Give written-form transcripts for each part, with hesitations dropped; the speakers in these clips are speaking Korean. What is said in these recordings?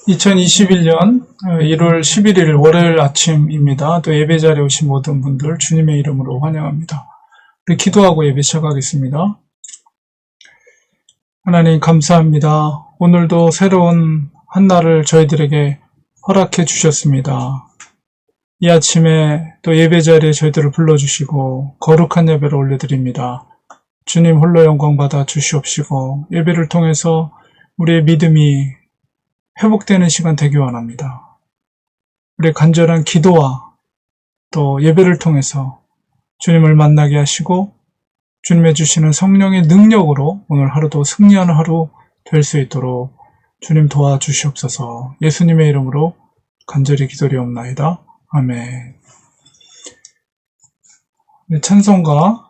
2021년 1월 11일 월요일 아침입니다. 또 예배 자리에 오신 모든 분들 주님의 이름으로 환영합니다. 우리 기도하고 예배 시작하겠습니다. 하나님 감사합니다. 오늘도 새로운 한 날을 저희들에게 허락해 주셨습니다. 이 아침에 또 예배 자리에 저희들을 불러주시고 거룩한 예배를 올려드립니다. 주님 홀로 영광 받아 주시옵시고 예배를 통해서 우리의 믿음이 회복되는 시간 되기 원합니다. 우리의 간절한 기도와 또 예배를 통해서 주님을 만나게 하시고 주님의 주시는 성령의 능력으로 오늘 하루도 승리하는 하루 될 수 있도록 주님 도와주시옵소서. 예수님의 이름으로 간절히 기도리옵나이다. 아멘. 찬송가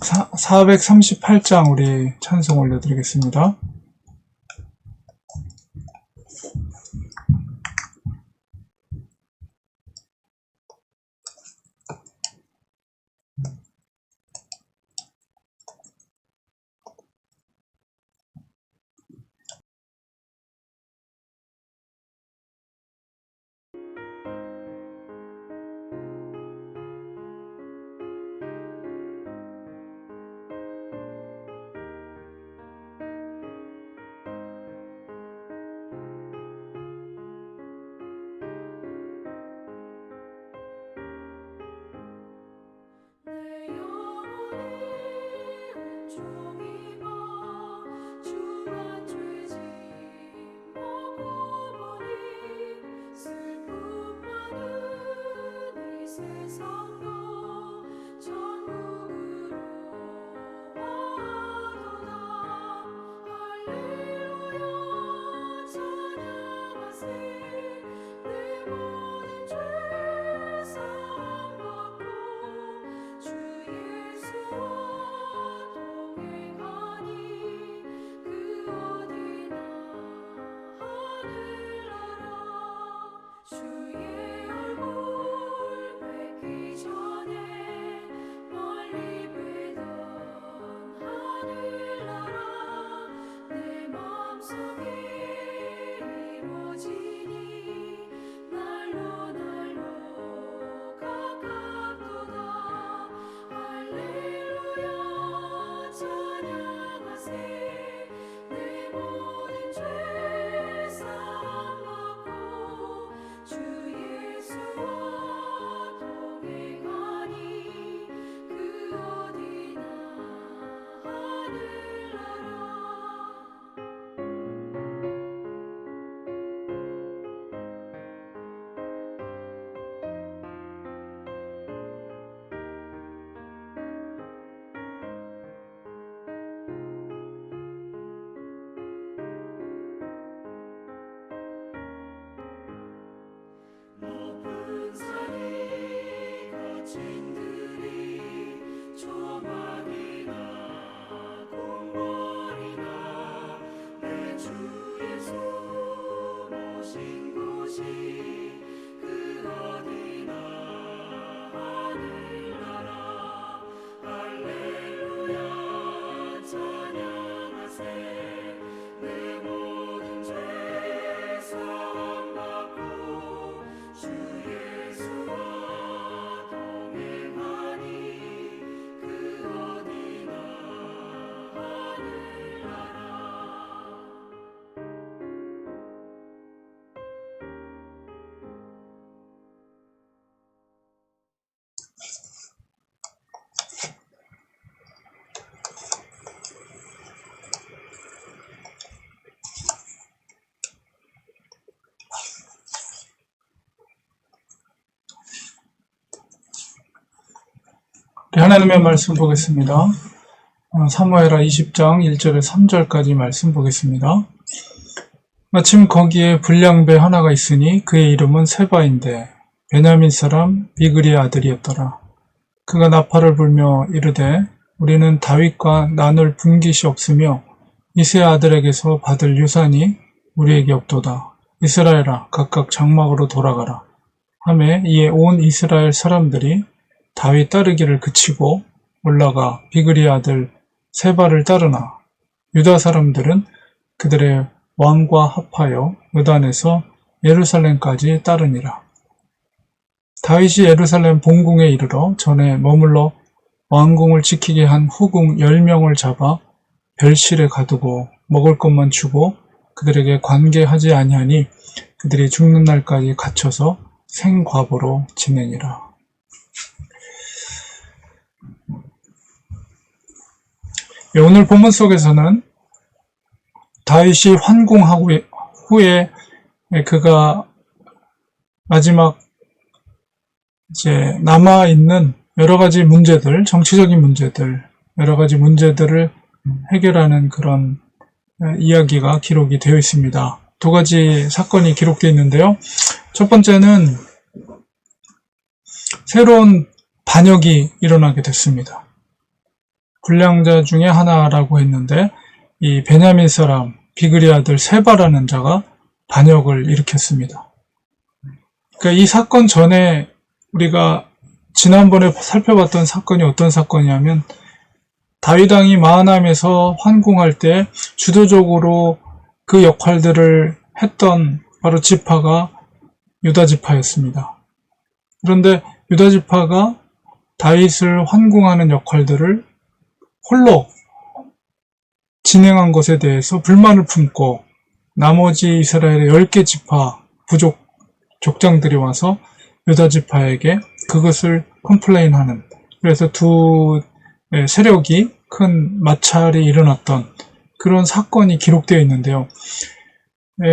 438장 우리 찬송 올려드리겠습니다. 하나님의 말씀 보겠습니다. 사무엘하 20장 1절에 3절까지 말씀 보겠습니다. 마침 거기에 불량배 하나가 있으니 그의 이름은 세바인데 베냐민 사람 비그리의 아들이었더라. 그가 나팔을 불며 이르되 우리는 다윗과 나눌 분깃이 없으며 이새의 아들에게서 받을 유산이 우리에게 없도다. 이스라엘아 각각 장막으로 돌아가라. 하매 이에 온 이스라엘 사람들이 다윗 따르기를 그치고 올라가 비그리의 아들 세바를 따르나 유다 사람들은 그들의 왕과 합하여 요단에서 예루살렘까지 따르니라. 다윗이 예루살렘 본궁에 이르러 전에 머물러 왕궁을 지키게 한 후궁 10명을 잡아 별실에 가두고 먹을 것만 주고 그들에게 관계하지 아니하니 그들이 죽는 날까지 갇혀서 생과보로 지내니라. 오늘 본문 속에서는 다윗이 환궁하고 후에 그가 마지막 이제 남아있는 여러 가지 문제들, 정치적인 문제들, 여러 가지 문제들을 해결하는 그런 이야기가 기록이 되어 있습니다. 두 가지 사건이 기록되어 있는데요. 첫 번째는 새로운 반역이 일어나게 됐습니다. 불량자 중에 하나라고 했는데 이 베냐민 사람 비그리 아들 세바라는 자가 반역을 일으켰습니다. 그러니까 이 사건 전에 우리가 지난번에 살펴봤던 사건이 어떤 사건이냐면 다윗 왕이 마하나임에서 환궁할 때 주도적으로 그 역할들을 했던 바로 지파가 유다 지파였습니다. 그런데 유다 지파가 다윗을 환궁하는 역할들을 홀로 진행한 것에 대해서 불만을 품고 나머지 이스라엘의 10개 지파 부족 족장들이 와서 유다 지파에게 그것을 컴플레인하는, 그래서 두 세력이 큰 마찰이 일어났던 그런 사건이 기록되어 있는데요.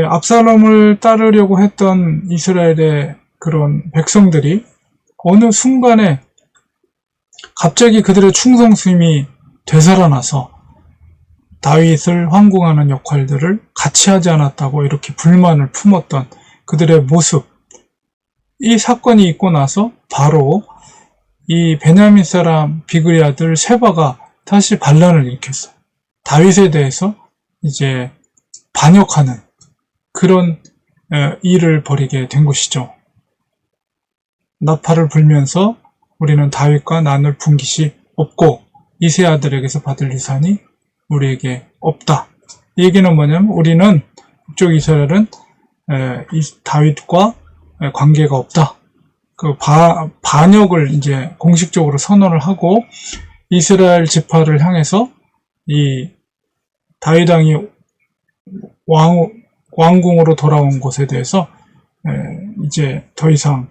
압살롬을 따르려고 했던 이스라엘의 그런 백성들이 어느 순간에 갑자기 그들의 충성심이 되살아나서 다윗을 환궁하는 역할들을 같이 하지 않았다고 이렇게 불만을 품었던 그들의 모습, 이 사건이 있고 나서 바로 이 베냐민 사람 비그리 아들 세바가 다시 반란을 일으켰어요. 다윗에 대해서 이제 반역하는 그런 일을 벌이게 된 것이죠. 나팔을 불면서 우리는 다윗과 나눌 분깃이 없고 이세 아들에게서 받을 유산이 우리에게 없다. 이 얘기는 뭐냐면 우리는 북쪽 이스라엘은 다윗과 관계가 없다. 그 반역을 이제 공식적으로 선언을 하고 이스라엘 지파를 향해서 이 다윗 왕이 왕궁으로 돌아온 것에 대해서 이제 더 이상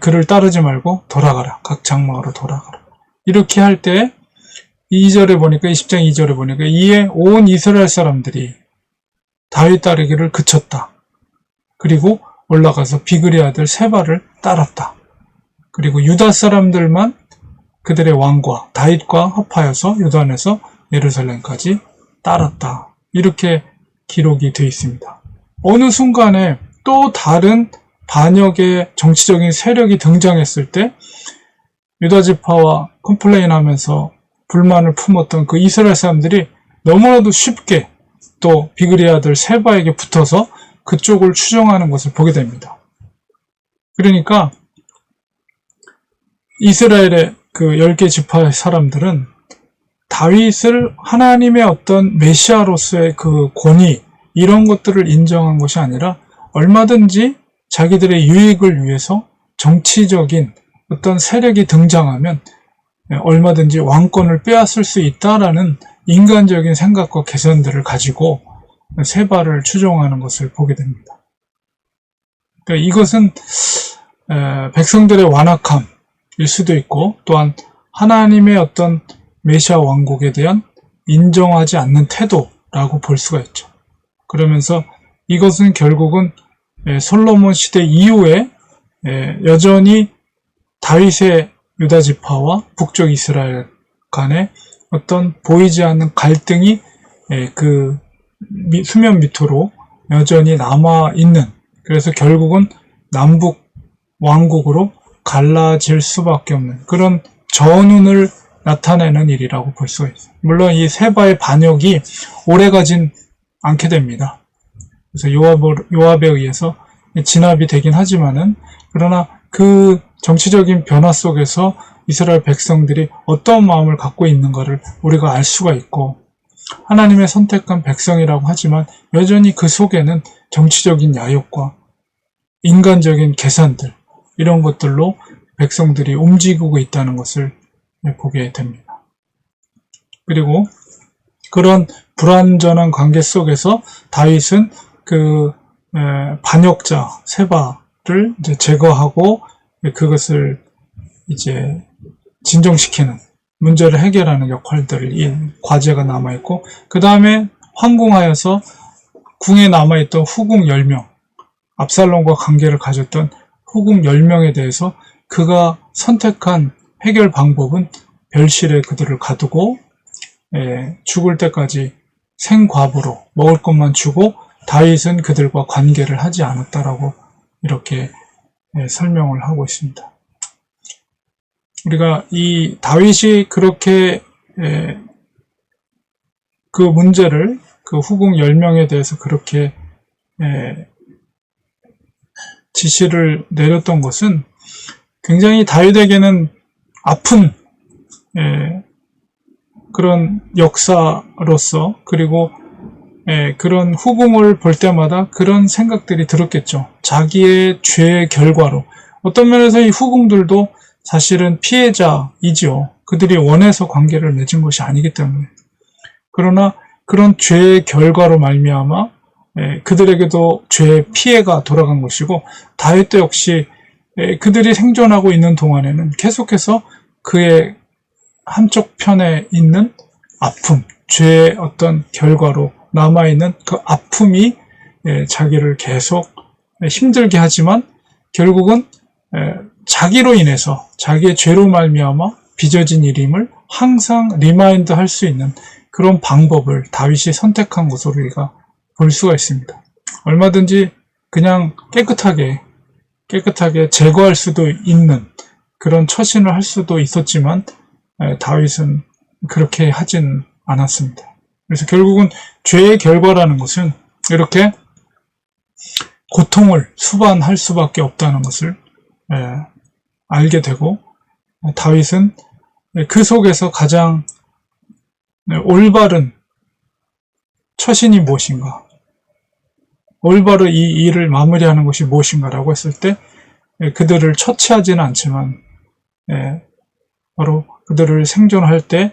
그를 따르지 말고 돌아가라. 각 장막으로 돌아가라. 이렇게 할 때 2절에 보니까 20장 2절에 보니까 이에 온 이스라엘 사람들이 다윗 따르기를 그쳤다. 그리고 올라가서 비그리 아들 세바를 따랐다. 그리고 유다 사람들만 그들의 왕과 다윗과 합하여서 요단에서 예루살렘까지 따랐다. 이렇게 기록이 되어 있습니다. 어느 순간에 또 다른 반역의 정치적인 세력이 등장했을 때 유다 지파와 컴플레인하면서 불만을 품었던 그 이스라엘 사람들이 너무나도 쉽게 또 비그리 아들 세바에게 붙어서 그쪽을 추종하는 것을 보게 됩니다. 그러니까 이스라엘의 그 10개 지파의 사람들은 다윗을 하나님의 어떤 메시아로서의 그 권위, 이런 것들을 인정한 것이 아니라 얼마든지 자기들의 유익을 위해서 정치적인 어떤 세력이 등장하면 얼마든지 왕권을 빼앗을 수 있다라는 인간적인 생각과 계산들을 가지고 세바를 추종하는 것을 보게 됩니다. 그러니까 이것은 백성들의 완악함일 수도 있고 또한 하나님의 어떤 메시아 왕국에 대한 인정하지 않는 태도라고 볼 수가 있죠. 그러면서 이것은 결국은 솔로몬 시대 이후에 여전히 다윗의 유다 지파와 북쪽 이스라엘 간의 어떤 보이지 않는 갈등이 그 수면 밑으로 여전히 남아있는, 그래서 결국은 남북 왕국으로 갈라질 수밖에 없는 그런 전운을 나타내는 일이라고 볼 수가 있어요. 물론 이 세바의 반역이 오래가진 않게 됩니다. 그래서 요압에 의해서 진압이 되긴 하지만은, 그러나 그 정치적인 변화 속에서 이스라엘 백성들이 어떤 마음을 갖고 있는가를 우리가 알 수가 있고, 하나님의 선택한 백성이라고 하지만 여전히 그 속에는 정치적인 야욕과 인간적인 계산들, 이런 것들로 백성들이 움직이고 있다는 것을 보게 됩니다. 그리고 그런 불완전한 관계 속에서 다윗은 그 반역자 세바를 이제 제거하고 그것을 이제 진정시키는, 문제를 해결하는 역할들을, 이 과제가 남아있고, 그 다음에 황궁하여서 궁에 남아있던 후궁 10명, 압살롬과 관계를 가졌던 후궁 10명에 대해서 그가 선택한 해결 방법은 별실에 그들을 가두고 죽을 때까지 생과부로 먹을 것만 주고, 다윗은 그들과 관계를 하지 않았다라고 이렇게 설명을 하고 있습니다. 우리가 이 다윗이 그렇게 그 문제를, 그 후궁 10명에 대해서 그렇게 지시를 내렸던 것은 굉장히 다윗에게는 아픈 그런 역사로서, 그리고 그런 후궁을 볼 때마다 그런 생각들이 들었겠죠. 자기의 죄의 결과로. 어떤 면에서 이 후궁들도 사실은 피해자이지요. 그들이 원해서 관계를 맺은 것이 아니기 때문에. 그러나 그런 죄의 결과로 말미암아 그들에게도 죄의 피해가 돌아간 것이고, 다윗도 역시 그들이 생존하고 있는 동안에는 계속해서 그의 한쪽 편에 있는 아픔, 죄의 어떤 결과로 남아있는 그 아픔이 자기를 계속 힘들게 하지만, 결국은 자기로 인해서, 자기의 죄로 말미암아 빚어진 일임을 항상 리마인드 할 수 있는 그런 방법을 다윗이 선택한 것으로 우리가 볼 수가 있습니다. 얼마든지 그냥 깨끗하게 제거할 수도 있는 그런 처신을 할 수도 있었지만, 다윗은 그렇게 하진 않았습니다. 그래서 결국은 죄의 결과라는 것은 이렇게 고통을 수반할 수밖에 없다는 것을 알게 되고, 다윗은 그 속에서 가장 올바른 처신이 무엇인가, 올바로 이 일을 마무리하는 것이 무엇인가라고 했을 때 그들을 처치하지는 않지만 바로 그들을 생존할 때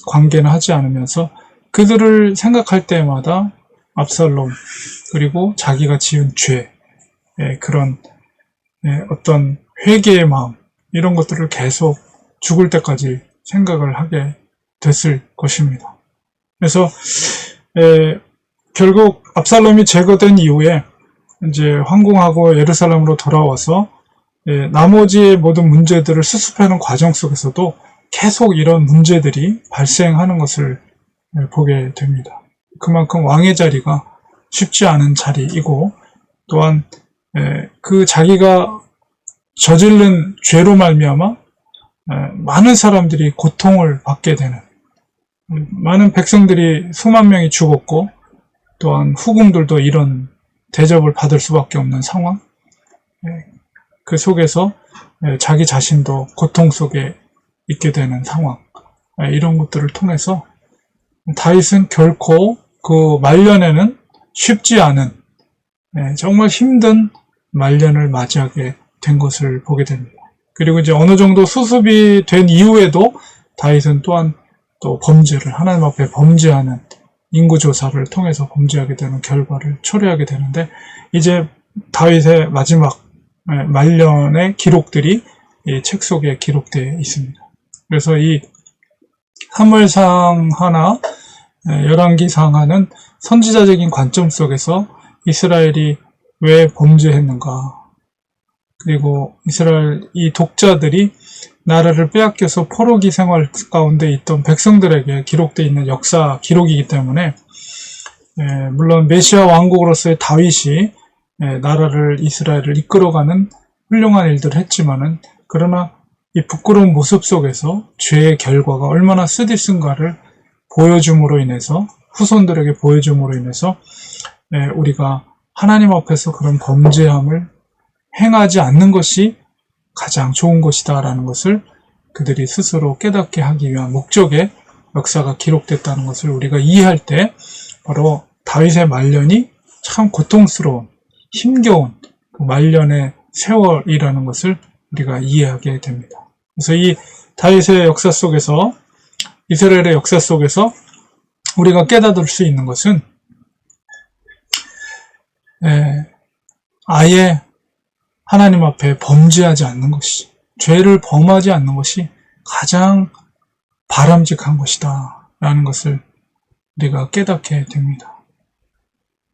관계는 하지 않으면서 그들을 생각할 때마다 압살롬, 그리고 자기가 지은 죄, 그런 어떤 회개의 마음, 이런 것들을 계속 죽을 때까지 생각을 하게 됐을 것입니다. 그래서 결국 압살롬이 제거된 이후에 이제 황궁하고 예루살렘으로 돌아와서 나머지의 모든 문제들을 수습하는 과정 속에서도 계속 이런 문제들이 발생하는 것을 보게 됩니다. 그만큼 왕의 자리가 쉽지 않은 자리이고, 또한 그 자기가 저지른 죄로 말미암아 많은 사람들이 고통을 받게 되는, 많은 백성들이 수만 명이 죽었고, 또한 후궁들도 이런 대접을 받을 수밖에 없는 상황, 그 속에서 자기 자신도 고통 속에 있게 되는 상황, 이런 것들을 통해서 다윗은 결코 그 말년에는 쉽지 않은, 정말 힘든 말년을 맞이하게 된 것을 보게 됩니다. 그리고 이제 어느 정도 수습이 된 이후에도 다윗은 또한 또 범죄를, 하나님 앞에 범죄하는 인구조사를 통해서 범죄하게 되는 결과를 초래하게 되는데, 이제 다윗의 마지막 말년의 기록들이 이 책 속에 기록되어 있습니다. 그래서 이 사무엘상 하나, 열왕기상 하는 선지자적인 관점 속에서 이스라엘이 왜 범죄했는가, 그리고 이스라엘 이 독자들이 나라를 빼앗겨서 포로기 생활 가운데 있던 백성들에게 기록되어 있는 역사 기록이기 때문에, 물론 메시아 왕국으로서의 다윗이 나라를, 이스라엘을 이끌어가는 훌륭한 일들을 했지만은, 그러나 이 부끄러운 모습 속에서 죄의 결과가 얼마나 쓰디쓴가를 보여줌으로 인해서, 후손들에게 보여줌으로 인해서 우리가 하나님 앞에서 그런 범죄함을 행하지 않는 것이 가장 좋은 곳이다라는 것을 그들이 스스로 깨닫게 하기 위한 목적의 역사가 기록됐다는 것을 우리가 이해할 때 바로 다윗의 말년이 참 고통스러운, 힘겨운 그 말년의 세월이라는 것을 우리가 이해하게 됩니다. 그래서 이 다윗의 역사 속에서, 이스라엘의 역사 속에서 우리가 깨닫을 수 있는 것은 아예 하나님 앞에 범죄하지 않는 것이, 죄를 범하지 않는 것이 가장 바람직한 것이다 라는 것을 우리가 깨닫게 됩니다.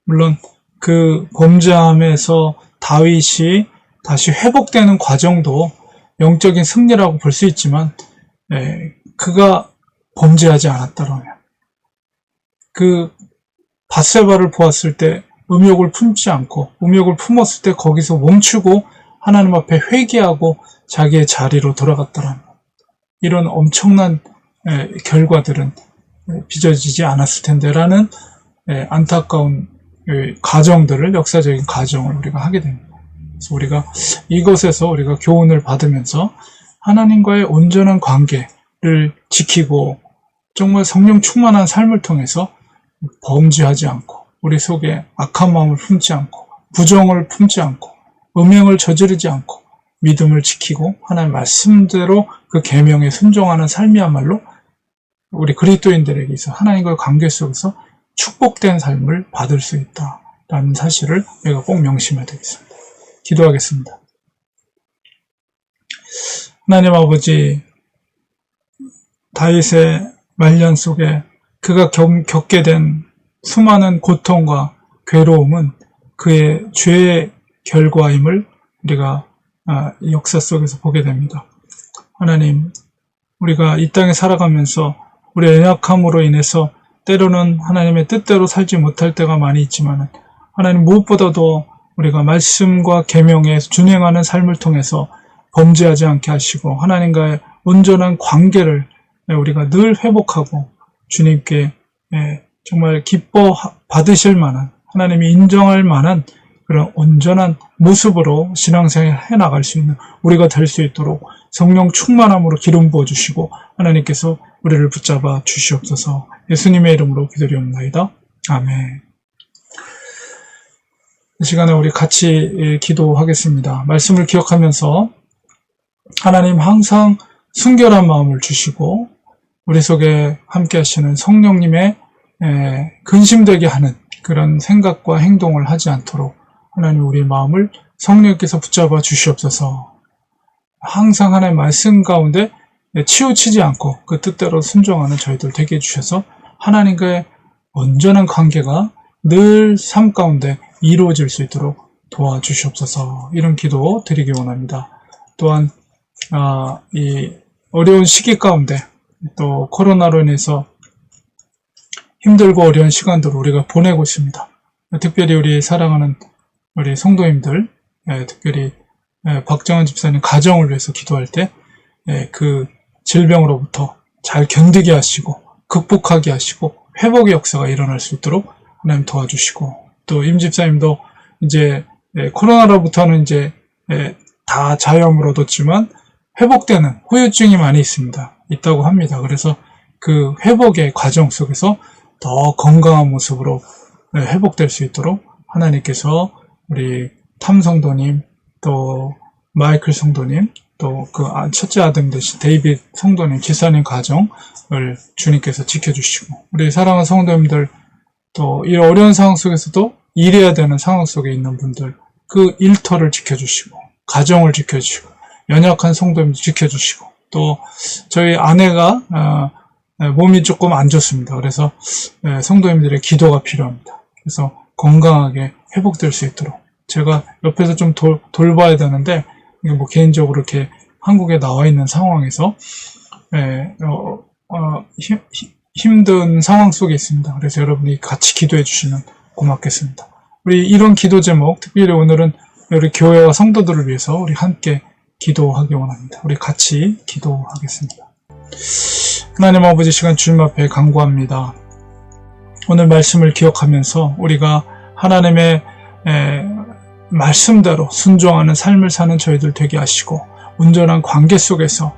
물론 그 범죄함에서 다윗이 다시 회복되는 과정도 영적인 승리라고 볼 수 있지만 그가 범죄하지 않았다면, 그 밧세바를 보았을 때 음욕을 품지 않고, 음욕을 품었을 때 거기서 멈추고 하나님 앞에 회개하고 자기의 자리로 돌아갔다라는, 이런 엄청난 결과들은 빚어지지 않았을 텐데 라는 안타까운 가정들을, 역사적인 가정을 우리가 하게 됩니다. 그래서 우리가 이것에서 우리가 교훈을 받으면서 하나님과의 온전한 관계를 지키고 정말 성령 충만한 삶을 통해서 범죄하지 않고, 우리 속에 악한 마음을 품지 않고, 부정을 품지 않고, 음행을 저지르지 않고, 믿음을 지키고 하나님 말씀대로 그 계명에 순종하는 삶이야말로 우리 그리스도인들에게 있어 하나님과의 관계 속에서 축복된 삶을 받을 수 있다라는 사실을 우리가 꼭 명심해야 되겠습니다. 기도하겠습니다. 하나님 아버지, 다윗의 말년 속에 그가 겪게 된 수많은 고통과 괴로움은 그의 죄의 결과임을 우리가 역사 속에서 보게 됩니다. 하나님, 우리가 이 땅에 살아가면서 우리의 연약함으로 인해서 때로는 하나님의 뜻대로 살지 못할 때가 많이 있지만, 하나님 무엇보다도 우리가 말씀과 계명에 준행하는 삶을 통해서 범죄하지 않게 하시고 하나님과의 온전한 관계를 우리가 늘 회복하고 주님께 정말 기뻐 받으실 만한, 하나님이 인정할 만한 그런 온전한 모습으로 신앙생활 해나갈 수 있는 우리가 될 수 있도록 성령 충만함으로 기름 부어주시고 하나님께서 우리를 붙잡아 주시옵소서. 예수님의 이름으로 기도드리옵나이다. 아멘. 이 시간에 우리 같이 기도하겠습니다. 말씀을 기억하면서 하나님 항상 순결한 마음을 주시고 우리 속에 함께 하시는 성령님의 근심되게 하는 그런 생각과 행동을 하지 않도록 하나님 우리의 마음을 성령께서 붙잡아 주시옵소서. 항상 하나님의 말씀 가운데 치우치지 않고 그 뜻대로 순종하는 저희들 되게 해주셔서 하나님과의 온전한 관계가 늘 삶 가운데 이루어질 수 있도록 도와주시옵소서. 이런 기도 드리기 원합니다. 또한 이 어려운 시기 가운데 또 코로나로 인해서 힘들고 어려운 시간들을 우리가 보내고 있습니다. 특별히 우리 사랑하는 우리 성도님들, 특별히 박정은 집사님 가정을 위해서 기도할 때 그 질병으로부터 잘 견디게 하시고 극복하게 하시고 회복의 역사가 일어날 수 있도록 하나님 도와주시고, 또 임 집사님도 이제 코로나로부터는 이제 다 자유함을 얻었지만 회복되는 후유증이 많이 있다고 합니다. 그래서 그 회복의 과정 속에서 더 건강한 모습으로 회복될 수 있도록 하나님께서 우리 탐 성도님, 또 마이클 성도님, 또 그 첫째 아들 되신 데이빗 성도님, 지사님 가정을 주님께서 지켜주시고, 우리 사랑하는 성도님들, 또 이 어려운 상황 속에서도 일해야 되는 상황 속에 있는 분들, 그 일터를 지켜주시고, 가정을 지켜주시고, 연약한 성도님들 지켜주시고, 또 저희 아내가 몸이 조금 안 좋습니다. 그래서 성도님들의 기도가 필요합니다. 그래서 건강하게 회복될 수 있도록 제가 옆에서 좀 돌봐야 되는데, 뭐 개인적으로 이렇게 한국에 나와 있는 상황에서 힘든 상황 속에 있습니다. 그래서 여러분이 같이 기도해 주시면 고맙겠습니다. 우리 이런 기도 제목, 특별히 오늘은 우리 교회와 성도들을 위해서 우리 함께 기도하기 원합니다. 우리 같이 기도하겠습니다. 하나님 아버지, 시간 주님 앞에 간구합니다. 오늘 말씀을 기억하면서 우리가 하나님의 말씀대로 순종하는 삶을 사는 저희들 되게 하시고, 온전한 관계 속에서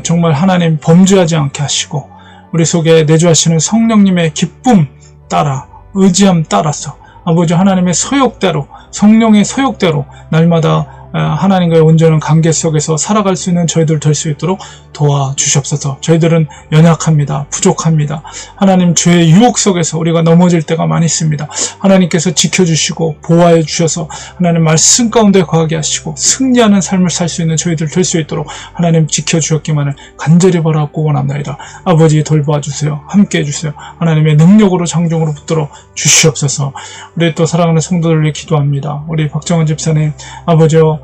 정말 하나님 범죄하지 않게 하시고 우리 속에 내주하시는 성령님의 기쁨 따라 의지함 따라서 아버지 하나님의 소욕대로 성령의 소욕대로 날마다 하나님과의 온전한 관계 속에서 살아갈 수 있는 저희들 될 수 있도록 도와주시옵소서. 저희들은 연약합니다. 부족합니다. 하나님 죄의 유혹 속에서 우리가 넘어질 때가 많이 있습니다. 하나님께서 지켜주시고 보호해 주셔서 하나님 말씀 가운데 거하게 하시고 승리하는 삶을 살 수 있는 저희들 될 수 있도록 하나님 지켜주었기만을 간절히 바라고 원합니다. 아버지 돌봐 주세요. 함께 해주세요. 하나님의 능력으로 장종으로 붙들어 주시옵소서. 우리 또 사랑하는 성도들을 위해 기도합니다. 우리 박정원 집사님 아버지요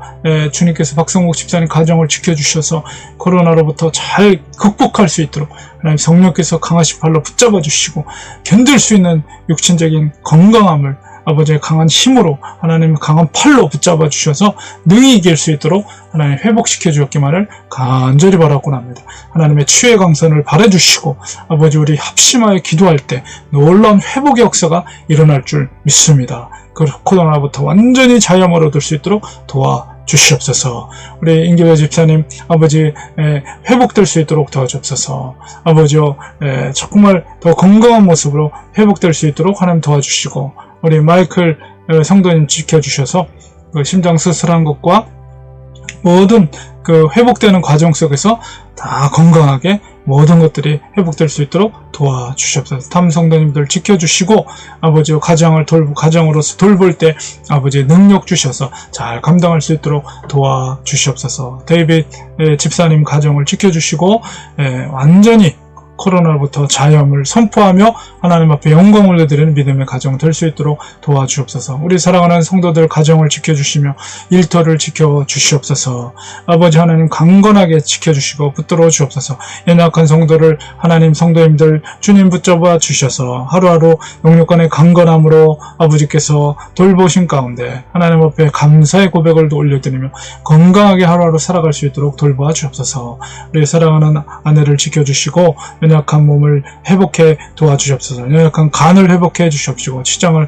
주님께서 박성국 집사님 가정을 지켜주셔서 코로나로부터 잘 극복할 수 있도록 하나님 성령께서 강하신 발로 붙잡아 주시고 견딜 수 있는 육신적인 건강함을 아버지의 강한 힘으로 하나님 강한 팔로 붙잡아 주셔서 능히 이길 수 있도록 하나님 회복시켜 주었기만을 간절히 바라곤 합니다. 하나님의 치유의 강선을 바라주시고 아버지 우리 합심하여 기도할 때 놀라운 회복의 역사가 일어날 줄 믿습니다. 그 코로나부터 완전히 자유함을 얻을 수 있도록 도와주시옵소서. 우리 임기배 집사님 아버지 회복될 수 있도록 도와주옵소서. 아버지요 정말 더 건강한 모습으로 회복될 수 있도록 하나님 도와주시고 우리 마이클 성도님 지켜주셔서 그 심장 수술한 것과 모든 그 회복되는 과정 속에서 다 건강하게 모든 것들이 회복될 수 있도록 도와주시옵소서. 탐 성도님들 지켜주시고 아버지의 가정으로서 돌볼 때 아버지의 능력 주셔서 잘 감당할 수 있도록 도와주시옵소서. 데이빗 집사님 가정을 지켜주시고 완전히 코로나로부터 자유함을 선포하며 하나님 앞에 영광을 올려드리는 믿음의 가정 될 수 있도록 도와주옵소서. 우리 사랑하는 성도들 가정을 지켜주시며 일터를 지켜주시옵소서. 아버지 하나님 강건하게 지켜주시고 붙들어 주옵소서. 연약한 성도를 하나님 성도님들 주님 붙잡아 주셔서 하루하루 영육간의 강건함으로 아버지께서 돌보신 가운데 하나님 앞에 감사의 고백을 올려드리며 건강하게 하루하루 살아갈 수 있도록 돌보아 주옵소서. 우리 사랑하는 아내를 지켜주시고 연약한 몸을 회복해 도와주시옵소서. 연약한 간을 회복해 주시옵시고 치장을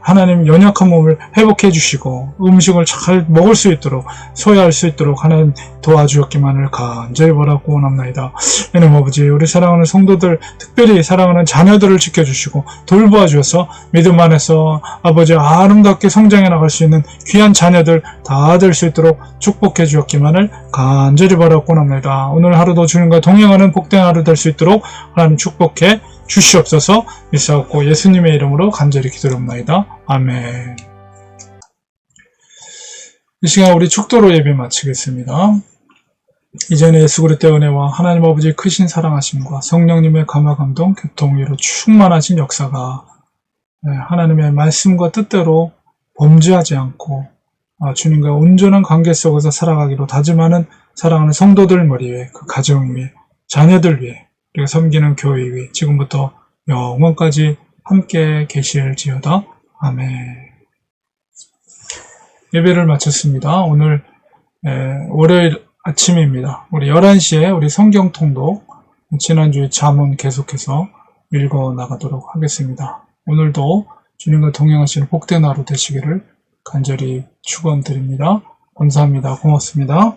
하나님 연약한 몸을 회복해 주시고 음식을 잘 먹을 수 있도록 소화할 수 있도록 하나님 도와주었기만을 간절히 바라고 원합나이다. 하나님 아버지 우리 사랑하는 성도들 특별히 사랑하는 자녀들을 지켜주시고 돌보아 주셔서 믿음 안에서 아버지 아름답게 성장해 나갈 수 있는 귀한 자녀들 다 될 수 있도록 축복해 주었기만을 간절히 바라고 원합니다. 오늘 하루도 주님과 동행하는 복된 하루 될 수 있도록 하나님 축복해 주시옵소서. 믿사옵고 예수님의 이름으로 간절히 기도합나이다. 아멘. 이 시간 우리 축도로 예배 마치겠습니다. 이전에 예수 그리스도의 은혜와 하나님 아버지의 크신 사랑하심과 성령님의 감화 감동 교통위로 충만하신 역사가 하나님의 말씀과 뜻대로 범죄하지 않고 주님과 온전한 관계 속에서 살아가기로 다짐하는 사랑하는 성도들 머리 위에 그 가정 위에 자녀들 위에 우리가 섬기는 교회 위에 지금부터 영원까지 함께 계실지어다. 아멘. 예배를 마쳤습니다. 오늘 월요일 아침입니다. 우리 11시에 우리 성경 통독 지난주에 잠언 계속해서 읽어 나가도록 하겠습니다. 오늘도 주님과 동행하시는 복된 하루 되시기를 간절히 축원드립니다. 감사합니다. 고맙습니다.